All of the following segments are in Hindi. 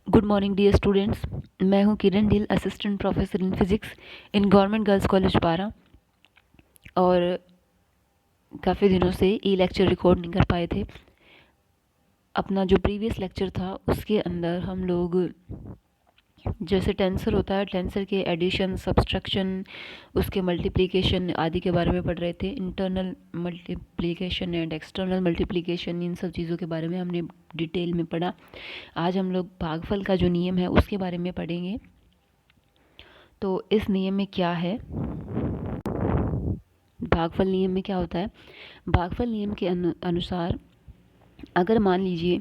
Good morning dear students. मैं हूं किरण ढील, assistant professor in physics in government girls college पारा। और काफ़ी दिनों से ये लेक्चर रिकॉर्ड नहीं कर पाए थे। अपना जो प्रीवियस लेक्चर था उसके अंदर हम लोग जैसे टेंसर होता है, टेंसर के एडिशन, सब्सट्रैक्शन, उसके मल्टीप्लिकेशन आदि के बारे में पढ़ रहे थे। Internal multiplication and external multiplication, इन सब चीज़ों के बारे में हमने डिटेल में पढ़ा। आज हम लोग भागफल का जो नियम है उसके बारे में पढ़ेंगे। तो इस नियम में क्या है, भागफल नियम में क्या होता है। भागफल नियम के अनुसार अगर मान लीजिए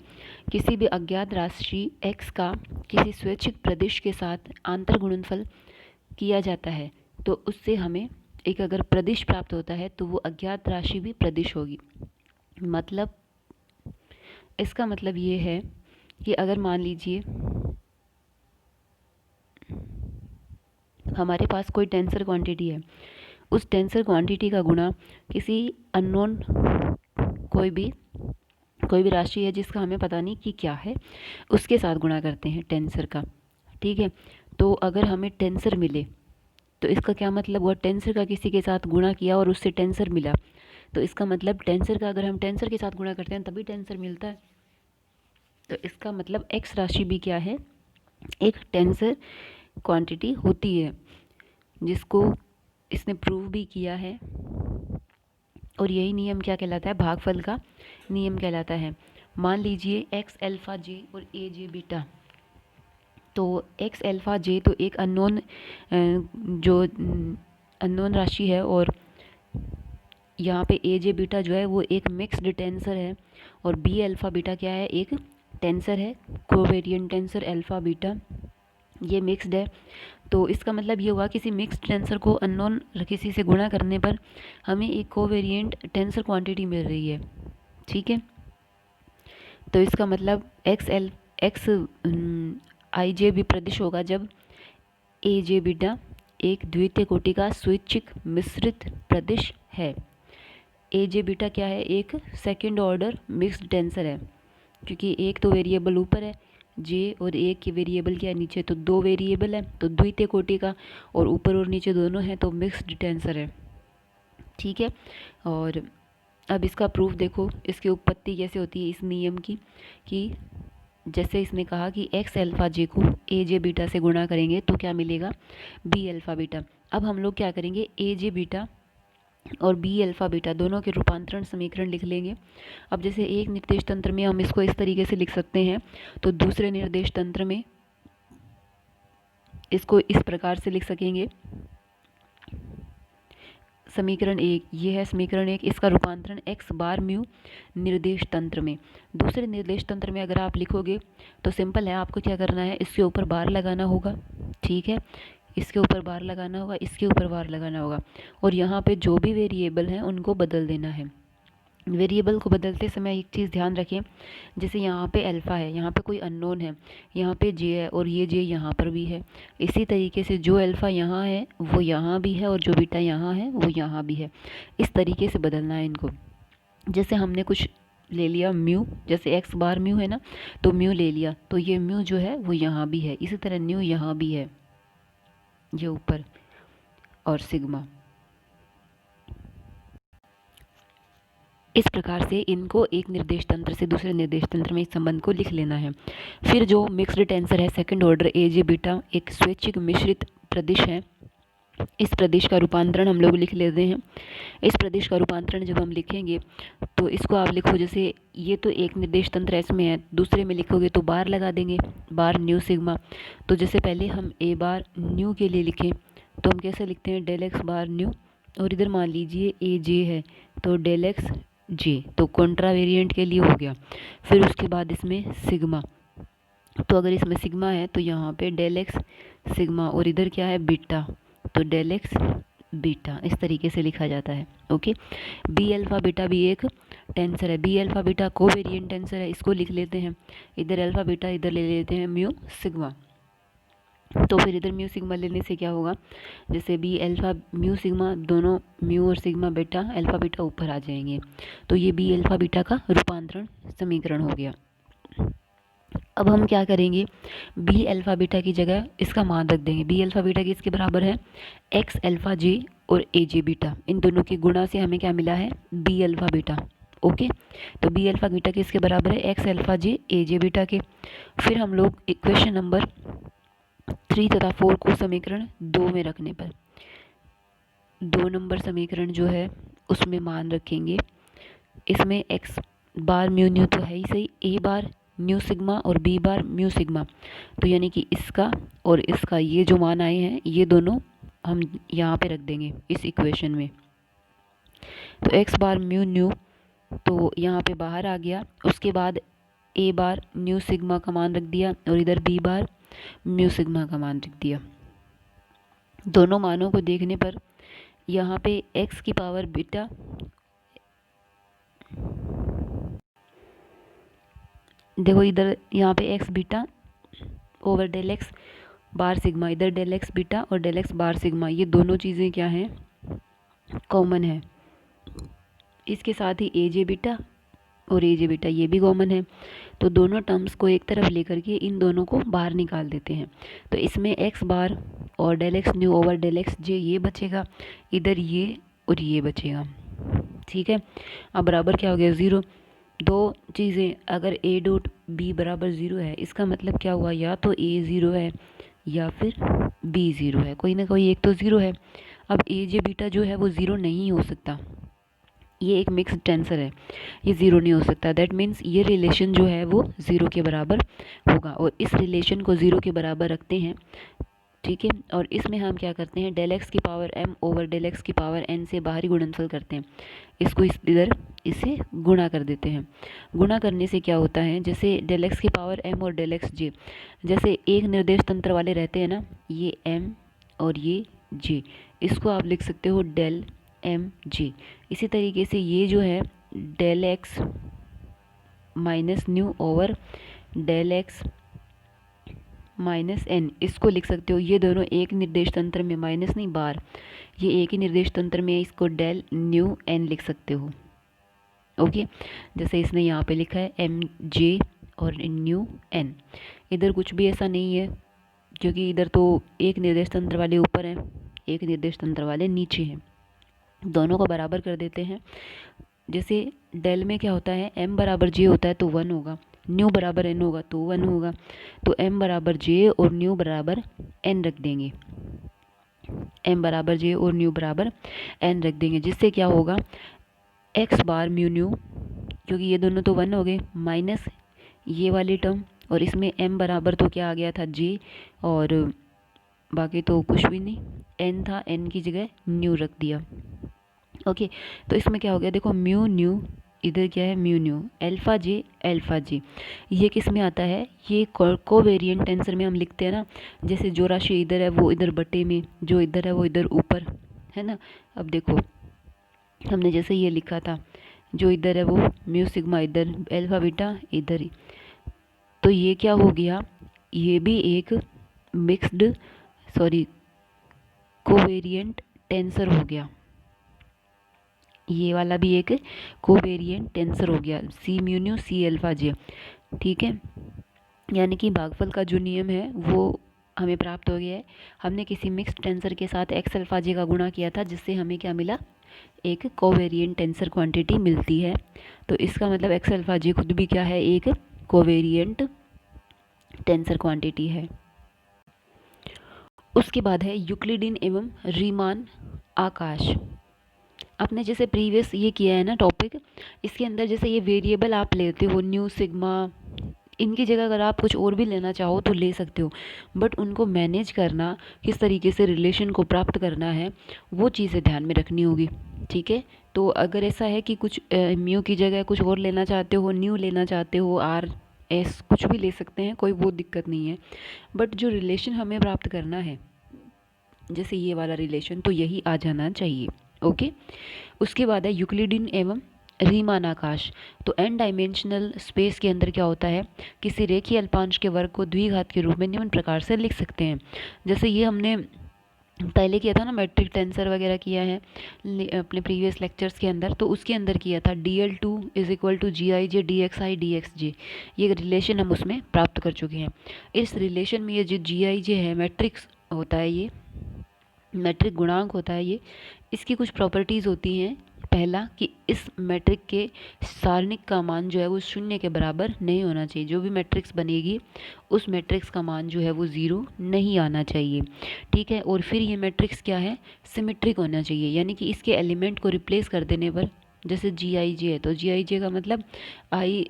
किसी भी अज्ञात राशि x का किसी स्वैच्छिक प्रदिश के साथ आंतर गुणनफल किया जाता है तो उससे हमें एक अगर प्रदिश प्राप्त होता है तो वो अज्ञात राशि भी प्रदिश होगी। मतलब इसका मतलब ये है कि अगर मान लीजिए हमारे पास कोई टेंसर क्वांटिटी है, उस टेंसर क्वांटिटी का गुणा किसी अननोन कोई भी राशि है जिसका हमें पता नहीं कि क्या है, उसके साथ गुणा करते हैं टेंसर का। ठीक है, तो अगर हमें टेंसर मिले तो इसका क्या मतलब हुआ, टेंसर का किसी के साथ गुणा किया और उससे टेंसर मिला, तो इसका मतलब टेंसर का अगर हम टेंसर के साथ गुणा करते हैं तभी टेंसर मिलता है। तो इसका मतलब एक्स राशि भी क्या है, एक टेंसर क्वांटिटी होती है, जिसको इसने प्रूव भी किया है। और यही नियम क्या कहलाता है, भागफल का नियम कहलाता है। मान लीजिए एक्स अल्फा जे और ए जे बीटा। तो एक्स अल्फा जे तो एक अननोन राशि है, और यहाँ पे ए जे बीटा जो है वो एक मिक्स्ड टेंसर है, और बी अल्फा बीटा क्या है, एक टेंसर है, कोवेरिएंट टेंसर अल्फा बीटा, ये मिक्स्ड है। तो इसका मतलब ये हुआ किसी मिक्स्ड टेंसर को अननोन किसी से गुणा करने पर हमें एक कोवेरिएंट टेंसर क्वांटिटी मिल रही है। ठीक है, तो इसका मतलब एक्स आई जे भी प्रदिश होगा जब ए जे बीटा एक द्वितीय कोटि का स्वैच्छिक मिश्रित प्रदिश है। ए जे बीटा क्या है, एक सेकेंड ऑर्डर मिक्स्ड टेंसर है, क्योंकि एक तो वेरिएबल ऊपर है जे और एक की वेरिएबल क्या है नीचे, तो दो वेरिएबल है तो द्वितीय कोटि का, और ऊपर और नीचे दोनों हैं तो मिक्स्ड टेंसर है। ठीक है, और अब इसका प्रूफ देखो, इसकी उत्पत्ति कैसे होती है इस नियम की, कि जैसे इसने कहा कि एक्स अल्फा जे को ए जे बीटा से गुणा करेंगे तो क्या मिलेगा, बी अल्फा बीटा। अब हम लोग क्या करेंगे, ए जे बीटा और बी अल्फा बीटा दोनों के रूपांतरण समीकरण लिख लेंगे। अब जैसे एक निर्देश तंत्र में हम इसको इस तरीके से लिख सकते हैं, तो दूसरे निर्देश तंत्र में इसको इस प्रकार से लिख सकेंगे। समीकरण एक, ये है समीकरण एक, इसका रूपांतरण एक्स बार म्यू निर्देश तंत्र में। दूसरे निर्देश तंत्र में अगर आप लिखोगे तो सिंपल है, आपको क्या करना है, इसके ऊपर बार लगाना होगा। ठीक है, इसके ऊपर बार लगाना होगा, इसके ऊपर बार लगाना होगा, और यहाँ पे जो भी वेरिएबल हैं उनको बदल देना है। वेरिएबल को बदलते समय एक चीज़ ध्यान रखें, जैसे यहाँ पे अल्फ़ा है, यहाँ पे कोई अननोन है, यहाँ पे जे है, और ये जे यहाँ पर भी है। इसी तरीके से जो अल्फ़ा यहाँ है वो यहाँ भी है, और जो बीटा यहाँ है वो यहाँ भी है। इस तरीके से बदलना है इनको। जैसे हमने कुछ ले लिया म्यू, जैसे एक्स बार म्यू है ना, तो म्यू ले लिया, तो ये म्यू जो है वो यहाँ भी है, इसी तरह न्यू यहाँ भी है, ये ऊपर, और सिग्मा। इस प्रकार से इनको एक निर्देश तंत्र से दूसरे निर्देश तंत्र में इस संबंध को लिख लेना है। फिर जो मिक्स्ड टेंसर है सेकंड ऑर्डर ए जे बीटा एक स्वैच्छिक मिश्रित प्रदिश है, इस प्रदेश का रूपांतरण हम लोग लिख लेते हैं। इस प्रदेश का रूपांतरण जब हम लिखेंगे तो इसको आप लिखो, जैसे ये तो एक निर्देश तंत्र एस में है, दूसरे में लिखोगे तो बार लगा देंगे, बार न्यू सिग्मा। तो जैसे पहले हम ए बार न्यू के लिए लिखें तो हम कैसे लिखते हैं, डेल एक्स बार न्यू, और इधर मान लीजिए ए जे है तो डेल एक्स जे, तो कॉन्ट्रा वेरिएंट के लिए हो गया। फिर उसके बाद इसमें सिग्मा, तो अगर इसमें सिग्मा है तो यहाँ पे डेल एक्स सिग्मा, और इधर क्या है बीटा, तो डेल एक्स बीटा, इस तरीके से लिखा जाता है। ओके, बी अल्फ़ा बीटा भी एक टेंसर है, B alpha beta covariant tensor है, इसको लिख लेते हैं। इधर अल्फ़ा बीटा, इधर ले लेते हैं म्यू सिग्मा। तो फिर इधर म्यू सिग्मा लेने से क्या होगा, जैसे बी अल्फ़ा म्यू सिग्मा, दोनों म्यू और सिग्मा बीटा अल्फ़ा बीटा ऊपर आ जाएंगे, तो ये बी अल्फ़ा बीटा का रूपांतरण समीकरण हो गया। अब हम क्या करेंगे, बी अल्फ़ा बीटा की जगह इसका मान रख देंगे। बी अल्फ़ा बीटा किसके बराबर है, एक्स अल्फ़ा जे और ए जे बीटा, इन दोनों की गुणा से हमें क्या मिला है, बी अल्फ़ा बीटा। ओके, तो बी अल्फ़ा बीटा किसके बराबर है, एक्स अल्फ़ा जे ए जे बीटा के। फिर हम लोग इक्वेशन नंबर 3 तथा 4 को समीकरण 2 में रखने पर 2 नंबर समीकरण जो है उसमें मान रखेंगे। इसमें एक्स बार म्यू न्यू तो है ही सही, ए बार म्यू सिग्मा और बी बार म्यू सिग्मा, तो यानी कि इसका और इसका ये जो मान आए हैं ये दोनों हम यहाँ पे रख देंगे इस इक्वेशन में। तो एक्स बार म्यू न्यू तो यहाँ पे बाहर आ गया, उसके बाद ए बार म्यू सिग्मा का मान रख दिया और इधर बी बार म्यू सिग्मा का मान रख दिया। दोनों मानों को देखने पर यहाँ पे एक्स की पावर बीटा देखो, इधर यहाँ पे x beta over del x bar sigma, इधर डेल एक्स बीटा और डेल एक्स बार सिग्मा, ये दोनों चीज़ें क्या हैं, कॉमन है। इसके साथ ही ए जे बीटा और ए जे बीटा ये भी कॉमन है, तो दोनों टर्म्स को एक तरफ लेकर के इन दोनों को बाहर निकाल देते हैं। तो इसमें एक्स बार और del x nu over del x j ये बचेगा, इधर ये और ये बचेगा। ठीक है, अब बराबर क्या हो गया, ज़ीरो। दो चीज़ें, अगर ए डॉट बी बराबर ज़ीरो है इसका मतलब क्या हुआ, या तो ए ज़ीरो है या फिर बी ज़ीरो है, कोई ना कोई एक तो ज़ीरो है। अब ए जे बीटा जो है वो ज़ीरो नहीं हो सकता, ये एक मिक्स्ड टेंसर है, ये ज़ीरो नहीं हो सकता। दैट मीन्स ये रिलेशन जो है वो ज़ीरो के बराबर होगा, और इस रिलेशन को ज़ीरो के बराबर रखते हैं। ठीक है, और इसमें हम क्या करते हैं, डेल एक्स की power m over del x की पावर n से बाहरी गुणनफल करते हैं, इसको इधर इसे गुणा कर देते हैं। गुणा करने से क्या होता है, जैसे डेल एक्स की पावर m और डेल एक्स जे, जैसे एक निर्देश तंत्र वाले रहते हैं ना, ये m और ये j, इसको आप लिख सकते हो डेल एम जे। इसी तरीके से ये जो है del x minus nu over del x minus n, इसको लिख सकते हो। ये दोनों एक निर्देश तंत्र में, माइनस नहीं बार, ये एक ही निर्देश तंत्र में, इसको डेल न्यू एन लिख सकते हो। ओके, जैसे इसने यहाँ पे लिखा है एम जे और न्यू एन। इधर कुछ भी ऐसा नहीं है, क्योंकि इधर तो एक निर्देश तंत्र वाले ऊपर हैं, एक निर्देश तंत्र वाले नीचे हैं, दोनों को बराबर कर देते हैं। जैसे डेल में क्या होता है, m बराबर जे होता है तो 1 होगा, न्यू बराबर n होगा तो 1 होगा, तो m बराबर जे और न्यू बराबर n रख देंगे, m बराबर जे और न्यू बराबर n रख देंगे, जिससे क्या होगा, x बार म्यू न्यू, क्योंकि ये दोनों तो 1 हो गए, माइनस ये वाली टर्म, और इसमें m बराबर तो क्या आ गया था, j, और बाकी तो कुछ भी नहीं, n था, n की जगह न्यू रख दिया। ओके, तो इसमें क्या हो गया, देखो म्यू न्यू, इधर क्या है म्यू न्यू, अल्फ़ा जे, ये किस में आता है, ये कोवेरिएंट टेंसर में हम लिखते हैं ना, जैसे जो राशि इधर है वो इधर बटे में, जो इधर है वो इधर ऊपर, है ना। अब देखो हमने जैसे ये लिखा था, जो इधर है वो म्यू सिग्मा इधर, अल्फ़ा बीटा इधर ही, तो ये क्या हो गया, ये भी एक मिक्स्ड कोवेरिएंट टेंसर हो गया, ये वाला भी एक कोवेरिएंट टेंसर हो गया, सी म्यू न्यू सी अल्फ़ा जे। ठीक है, यानी कि भागफल का जो नियम है वो हमें प्राप्त हो गया है। हमने किसी मिक्स्ड टेंसर के साथ एक्स अल्फ़ा जे का गुणा किया था, जिससे हमें क्या मिला, एक कोवेरिएंट टेंसर क्वांटिटी मिलती है। तो इसका मतलब एक्स अल्फ़ा जे खुद भी क्या है, एक कोवेरिएंट टेंसर क्वांटिटी है। उसके बाद है यूक्लिडियन एवं रीमान आकाश। आपने जैसे प्रीवियस ये किया है ना टॉपिक, इसके अंदर जैसे ये वेरिएबल आप लेते हो न्यू सिग्मा, इनकी जगह अगर आप कुछ और भी लेना चाहो तो ले सकते हो, बट उनको मैनेज करना, किस तरीके से रिलेशन को प्राप्त करना है, वो चीज़ें ध्यान में रखनी होगी। ठीक है, तो अगर ऐसा है कि कुछ म्यू की जगह कुछ और लेना चाहते हो, न्यू लेना चाहते हो, आर एस कुछ भी ले सकते हैं, कोई वो दिक्कत नहीं है, बट जो रिलेशन हमें प्राप्त करना है, जैसे ये वाला रिलेशन, तो यही आ जाना चाहिए। ओके, उसके बाद है यूक्लिडियन एवं रीमान आकाश। तो एन डायमेंशनल स्पेस के अंदर क्या होता है, किसी रेखीय अल्पांश के वर्ग को द्विघात के रूप में निम्न प्रकार से लिख सकते हैं। जैसे ये हमने पहले किया था ना, मैट्रिक टेंसर वगैरह किया है अपने प्रीवियस लेक्चर्स के अंदर, तो उसके अंदर किया था DL2 is equal to GIJ DXI DXJ, ये रिलेशन हम उसमें प्राप्त कर चुके हैं। इस रिलेशन में ये जो GIJ है मैट्रिक्स होता है, ये मैट्रिक गुणांक होता है, ये इसकी कुछ प्रॉपर्टीज़ होती हैं। पहला कि इस मैट्रिक के सारणिक का मान जो है वो 0 के बराबर नहीं होना चाहिए, जो भी मैट्रिक्स बनेगी उस मैट्रिक्स का मान जो है वो 0 नहीं आना चाहिए, ठीक है। और फिर ये मैट्रिक्स क्या है, सिमेट्रिक होना चाहिए, यानी कि इसके एलिमेंट को रिप्लेस कर देने पर, जैसे GIJ है तो GIJ का मतलब I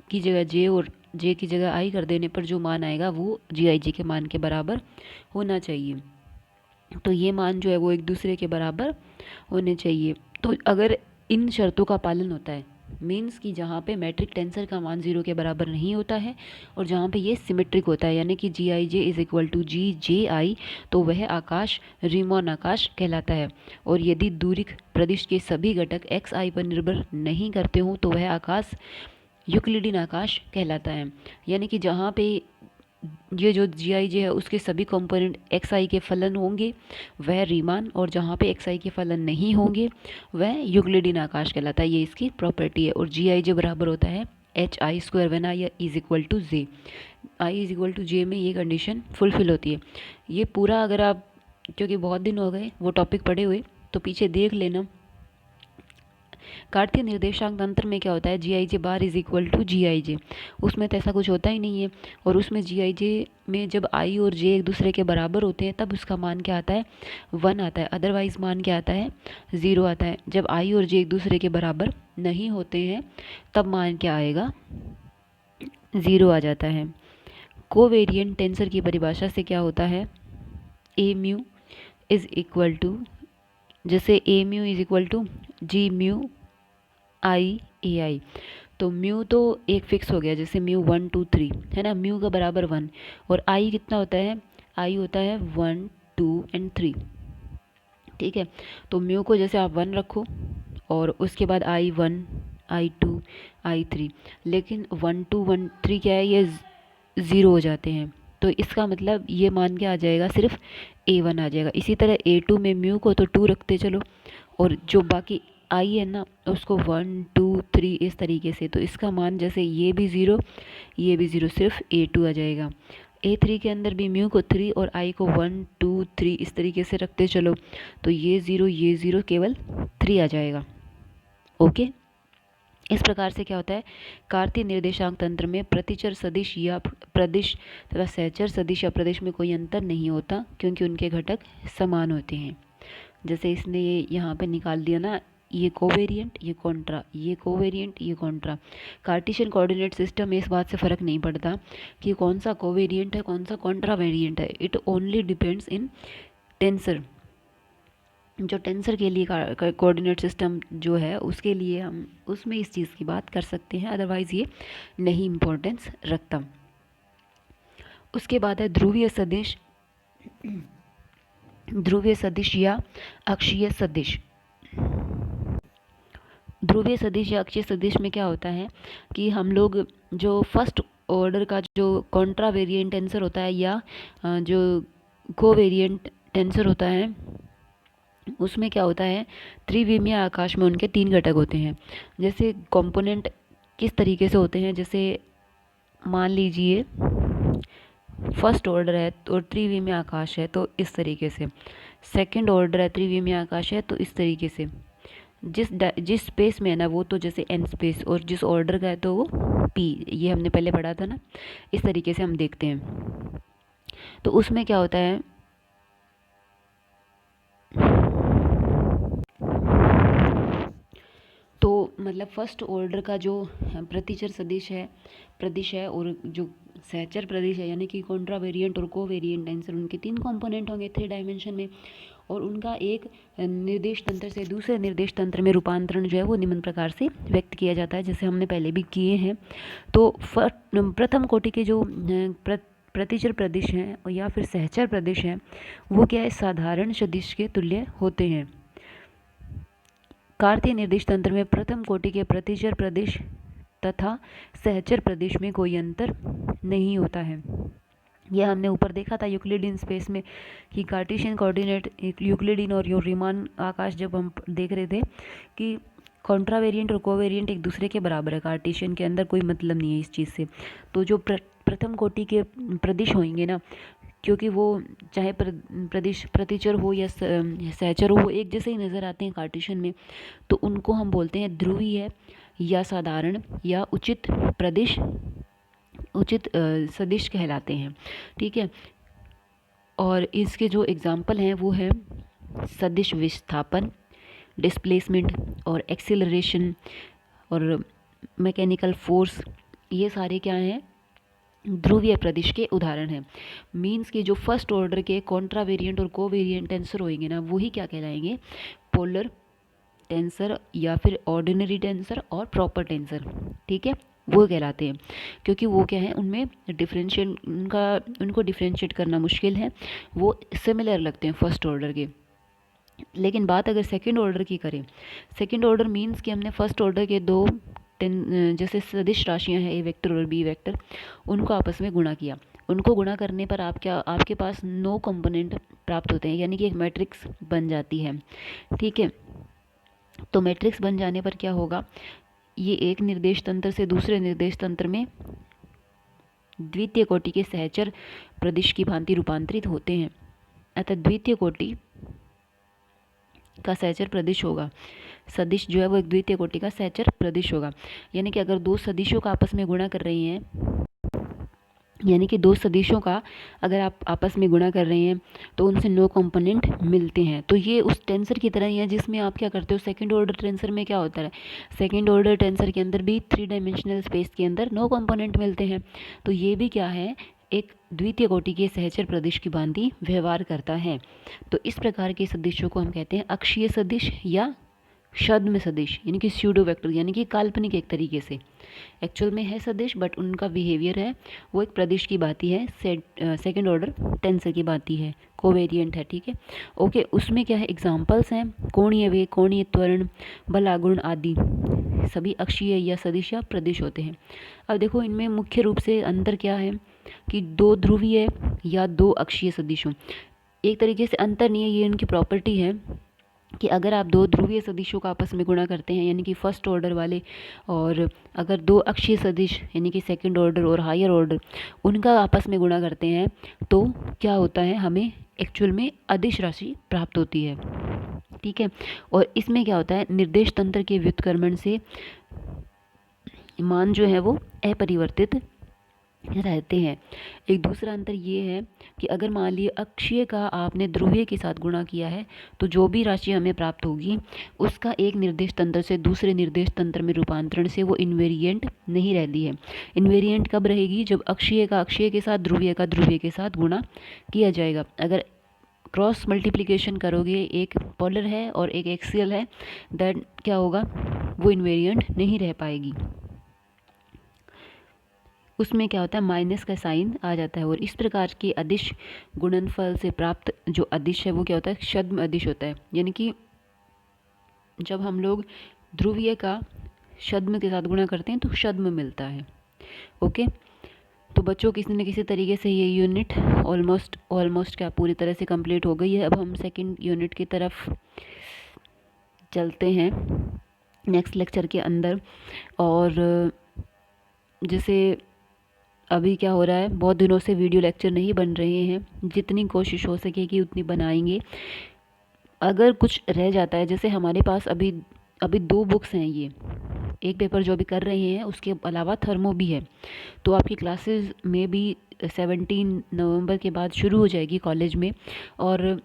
की जगह J और J की जगह I कर देने पर जो मान आएगा वो GIJ के मान के बराबर होना चाहिए। तो ये मान जो है वो एक दूसरे के बराबर होने चाहिए। तो अगर इन शर्तों का पालन होता है, मीन्स कि जहाँ पे मैट्रिक टेंसर का मान 0 के बराबर नहीं होता है और जहाँ पे ये सिमेट्रिक होता है, यानी कि GIJ is equal to GJI, तो वह आकाश रीमन आकाश कहलाता है। और यदि दूरिक प्रदिश के सभी घटक XI पर निर्भर नहीं करते हों तो वह आकाश यूक्लिडियन आकाश कहलाता है। यानी कि जहाँ पे ये जो GIJ है उसके सभी कंपोनेंट XI के फलन होंगे वह रीमान, और जहाँ पे XI के फलन नहीं होंगे वह यूक्लिडियन आकाश कहलाता है। ये इसकी प्रॉपर्टी है। और GIJ बराबर होता है HI square when I is equal to J, I is equal to J में ये कंडीशन फुलफिल होती है। ये पूरा अगर आप, क्योंकि बहुत दिन हो गए वो टॉपिक पढ़े हुए, तो पीछे देख लेना। कार्तीय निर्देशांक तंत्र में क्या होता है, GIJ bar is equal to GIJ, उसमें तो ऐसा कुछ होता ही नहीं है। और उसमें GIJ में जब I और J एक दूसरे के बराबर होते हैं तब उसका मान क्या आता है, 1 आता है, अदरवाइज मान क्या आता है, 0 आता है। जब I और J एक दूसरे के बराबर नहीं होते हैं तब मान क्या आएगा, 0 आ जाता है। कोवेरिएंट टेंसर की परिभाषा से क्या होता है, A mu is equal to, जैसे A mu is equal to G mu I तो म्यू तो एक फिक्स हो गया, जैसे म्यू 1 2 3 है ना, म्यू का बराबर 1, और I कितना होता है, I होता है 1 2 एंड 3, ठीक है। तो म्यू को जैसे आप 1 रखो और उसके बाद I1 I2 I3, लेकिन 1 2 1 3 क्या है, ये 0 हो जाते हैं, तो इसका मतलब ये मान के आ जाएगा, सिर्फ A1 आ जाएगा। इसी तरह A2 में म्यू को तो 2 रखते चलो, और जो बाकी I है ना उसको 1 2 3 इस तरीके से, तो इसका मान जैसे ये भी 0 ये भी 0, सिर्फ A2 आ जाएगा। A3 के अंदर भी म्यू को 3 और I को 1 2 3 इस तरीके से रखते चलो, तो ये 0 केवल 3 आ जाएगा। ओके, इस प्रकार से क्या होता है, कार्तीय निर्देशांक तंत्र में प्रतिचर सदिश या प्रदिश तथा सहचर सदिश या प्रदिश में कोई अंतर नहीं होता, क्योंकि उनके घटक समान होते हैं। जैसे इसने ये यहाँ पे निकाल दिया ना, ये कोवेरिएंट ये कॉन्ट्रा, ये कोवेरिएंट ये कॉन्ट्रा। कार्टेशियन कोऑर्डिनेट सिस्टम में इस बात से फ़र्क नहीं पड़ता कि कौन सा कोवेरिएंट है कौन सा कॉन्ट्रा वेरिएंट है, it only depends in tensor. जो टेंसर के लिए कोऑर्डिनेट सिस्टम जो है उसके लिए हम उसमें इस चीज़ की बात कर सकते हैं, अदरवाइज़ ये नहीं इम्पोर्टेंस रखता। उसके बाद है ध्रुवीय सदिश, ध्रुवीय सदिश या अक्षीय सदिश। ध्रुवीय सदिश या अक्षीय सदिश में क्या होता है कि हम लोग जो फर्स्ट ऑर्डर का जो कॉन्ट्रा वेरिएंट टेंसर होता है या जो कोवेरिएंट टेंसर होता है उसमें क्या होता है, त्रिविमीय आकाश में उनके 3 घटक होते हैं। जैसे कंपोनेंट किस तरीके से होते हैं, जैसे मान लीजिए फर्स्ट ऑर्डर है और त्रिविमीय आकाश है तो इस तरीके से, सेकंड ऑर्डर है त्रिविमीय आकाश है तो इस तरीके से, जिस स्पेस में है ना वो तो जैसे एन स्पेस, और जिस ऑर्डर का है तो वो पी, ये हमने पहले पढ़ा था ना, इस तरीके से हम देखते हैं। तो उसमें क्या होता है, तो मतलब फर्स्ट ऑर्डर का जो प्रतिचर सदिश है प्रदिश है और जो सहचर प्रदिश है यानी कि कॉन्ट्रा वेरिएंट और को वेरिएंट टेंसर, उनके 3 कंपोनेंट होंगे 3 डायमेंशन में, और उनका एक निर्देश तंत्र से दूसरे निर्देश तंत्र में रूपांतरण जो है वो निम्न प्रकार से व्यक्त किया जाता है, जैसे हमने पहले भी किए हैं। तो प्रथम कोटि के जो प्रतिचर प्रदिश हैं या फिर सहचर प्रदिश हैं वो क्या है, साधारण सदिश के तुल्य होते हैं। कार्तीय निर्देश तंत्र में प्रथम कोटि के प्रतिचर प्रदेश तथा सहचर प्रदेश में कोई अंतर नहीं होता है। ये हमने ऊपर देखा था यूक्लिडियन स्पेस में कि कार्टेशियन कोऑर्डिनेट यूक्लिडियन और रीमान आकाश जब हम देख रहे थे कि कॉन्ट्रावेरिएंट और कोवेरिएंट एक दूसरे के बराबर है, कार्टेशियन के अंदर कोई मतलब नहीं है इस चीज़ से। तो जो प्रथम कोटि के प्रदिश होंगे ना, क्योंकि वो चाहे प्रदिश प्रतिचर हो या सहचर हो, वो एक जैसे ही नज़र आते हैं कार्टेशियन में, तो उनको हम बोलते हैं ध्रुवीय या साधारण या उचित प्रदिश, उचित सदिश कहलाते हैं। ठीक है, और इसके जो एग्जाम्पल हैं वो है सदिश विस्थापन, डिस्प्लेसमेंट और एक्सीलरेशन और मैकेनिकल फोर्स, ये सारे क्या हैं, ध्रुवीय प्रदिश के उदाहरण हैं। मीन्स कि जो फर्स्ट ऑर्डर के कॉन्ट्रावेरिएंट और कोवेरिएंट टेंसर होंगे ना, वही क्या कहलाएंगे, पोलर टेंसर या फिर ऑर्डिनरी टेंसर और प्रॉपर टेंसर। ठीक है, वो कहलाते हैं, क्योंकि वो क्या है, उनमें डिफरेंशिएट उनको डिफरेंशिएट करना मुश्किल है, वो सिमिलर लगते हैं फर्स्ट ऑर्डर के। लेकिन बात अगर सेकंड ऑर्डर की करें, सेकंड ऑर्डर मीन्स कि हमने फर्स्ट ऑर्डर के दो जैसे सदिश राशियां हैं ए वेक्टर और बी वेक्टर, उनको आपस में गुणा किया, उनको गुणा करने पर आपके पास 9 कंपोनेंट प्राप्त होते हैं, यानी कि एक मैट्रिक्स बन जाती है। ठीक है, तो मैट्रिक्स बन जाने पर क्या होगा, ये एक निर्देश तंत्र से दूसरे निर्देश तंत्र में द्वितीय कोटि के सहचर प्रदिश की भांति रूपांतरित होते हैं। अतः द्वितीय कोटि का सहचर प्रदिश होगा, सदिश जो है वो एक द्वितीय कोटि का सहचर प्रदिश होगा। यानी कि अगर दो सदिशों का आपस में गुणा कर रही हैं, यानी कि दो सदिशों का अगर आप आपस में गुणा कर रहे हैं तो उनसे 9 कंपोनेंट मिलते हैं। तो ये उस टेंसर की तरह ही है जिसमें आप क्या करते हो, सेकंड ऑर्डर टेंसर में क्या होता है, सेकंड ऑर्डर टेंसर के अंदर भी 3 डायमेंशनल स्पेस के अंदर 9 कंपोनेंट मिलते हैं। तो ये भी क्या है, एक द्वितीय कोटि के सहचर प्रदिश की भांति व्यवहार करता है। तो इस प्रकार के सदिशों को हम कहते हैं अक्षीय सदिश या छद्म सदिश, यानी कि स्यूडो वेक्टर, यानी कि काल्पनिक एक तरीके से, एक्चुअल में है सदिश बट उनका बिहेवियर है वो एक प्रदिश की बाती है, सेकंड ऑर्डर टेंसर की बाती है, कोवेरिएंट है। ठीक है, ओके, उसमें क्या है, एग्जांपल्स हैं कोणीय वेग, कोणीय त्वरण, बल आघूर्ण आदि सभी अक्षीय या सदिश या प्रदिश होते हैं। अब देखो इनमें मुख्य रूप से अंतर क्या है कि दो ध्रुवीय या दो अक्षीय सदिशों, एक तरीके से अंतर नहीं है, ये इनकी प्रॉपर्टी है कि अगर आप दो ध्रुवीय सदिशों का आपस में गुणा करते हैं, यानी कि फर्स्ट ऑर्डर वाले, और अगर दो अक्षीय सदिश यानी कि सेकंड ऑर्डर और हायर ऑर्डर, उनका आपस में गुणा करते हैं, तो क्या होता है, हमें एक्चुअल में अदिश राशि प्राप्त होती है। ठीक है, और इसमें क्या होता है, निर्देश तंत्र के व्युत्क्रमण से मान जो है वो अपरिवर्तित रहते हैं। एक दूसरा अंतर ये है कि अगर मान लीजिए अक्षीय का आपने ध्रुवीय के साथ गुणा किया है, तो जो भी राशि हमें प्राप्त होगी उसका एक निर्देश तंत्र से दूसरे निर्देश तंत्र में रूपांतरण से वो इन्वेरिएंट नहीं रहती है। इन्वेरिएंट कब रहेगी, जब अक्षीय का अक्षीय के साथ, ध्रुवीय का ध्रुवीय के साथ गुणा किया जाएगा। अगर क्रॉस मल्टीप्लिकेशन करोगे, एक पोलर है और एक एक्सियल है, दैट क्या होगा, वो इन्वेरिएंट नहीं रह पाएगी, उसमें क्या होता है, माइनस का साइन आ जाता है। और इस प्रकार के अदिश गुणनफल से प्राप्त जो अदिश है वो क्या होता है, छद्म अदिश होता है। यानी कि जब हम लोग ध्रुवीय का छद्म के साथ गुणा करते हैं तो छद्म मिलता है। ओके, तो बच्चों किसी न किसी तरीके से ये यूनिट ऑलमोस्ट क्या पूरी तरह से कंप्लीट हो गई है। अब हम सेकंड यूनिट की तरफ चलते हैं नेक्स्ट लेक्चर के अंदर। और जैसे अभी क्या हो रहा है, बहुत दिनों से वीडियो लेक्चर नहीं बन रहे हैं, जितनी कोशिश हो सकेगी उतनी बनाएंगे। अगर कुछ रह जाता है, जैसे हमारे पास अभी 2 बुक्स हैं, ये एक पेपर जो अभी कर रहे हैं, उसके अलावा थर्मो भी है, तो आपकी क्लासेस में भी 17 नवंबर के बाद शुरू हो जाएगी कॉलेज में, और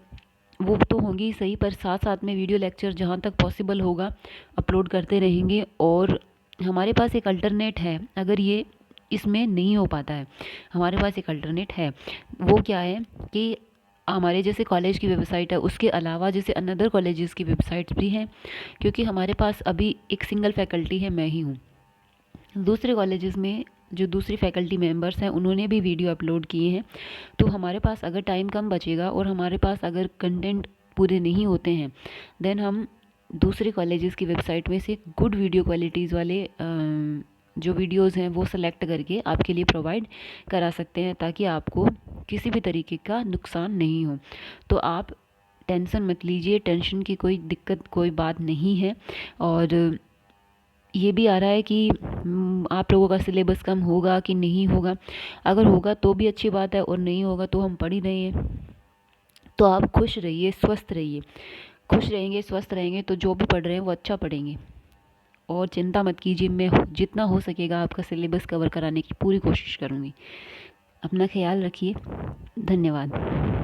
वो तो होंगी सही, पर साथ साथ में वीडियो लेक्चर जहाँ तक पॉसिबल होगा अपलोड करते रहेंगे। और हमारे पास एक अल्टरनेट है, अगर ये इसमें नहीं हो पाता है, हमारे पास एक अल्टरनेट है। वो क्या है कि हमारे जैसे कॉलेज की वेबसाइट है, उसके अलावा जैसे अनदर कॉलेजेस की वेबसाइट्स भी हैं, क्योंकि हमारे पास अभी एक सिंगल फैकल्टी है, मैं ही हूँ। दूसरे कॉलेजेस में जो दूसरी फैकल्टी मेंबर्स हैं उन्होंने भी वीडियो अपलोड किए हैं। तो हमारे पास अगर टाइम कम बचेगा और हमारे पास अगर कंटेंट पूरे नहीं होते हैं, देन हम दूसरे कॉलेजेस की वेबसाइट में से गुड वीडियो क्वालिटीज़ वाले जो वीडियोस हैं वो सेलेक्ट करके आपके लिए प्रोवाइड करा सकते हैं, ताकि आपको किसी भी तरीके का नुकसान नहीं हो। तो आप टेंशन मत लीजिए, टेंशन की कोई दिक्कत कोई बात नहीं है। और ये भी आ रहा है कि आप लोगों का सिलेबस कम होगा कि नहीं होगा। अगर होगा तो भी अच्छी बात है, और नहीं होगा तो हम पढ़ ही रहे हैं। तो आप खुश रहिए, स्वस्थ रहिए। खुश रहेंगे, स्वस्थ रहेंगे तो जो भी पढ़ रहे हैं वो अच्छा पढ़ेंगे। और चिंता मत कीजिए, मैं जितना हो सकेगा आपका सिलेबस कवर कराने की पूरी कोशिश करूँगी। अपना ख्याल रखिए। धन्यवाद।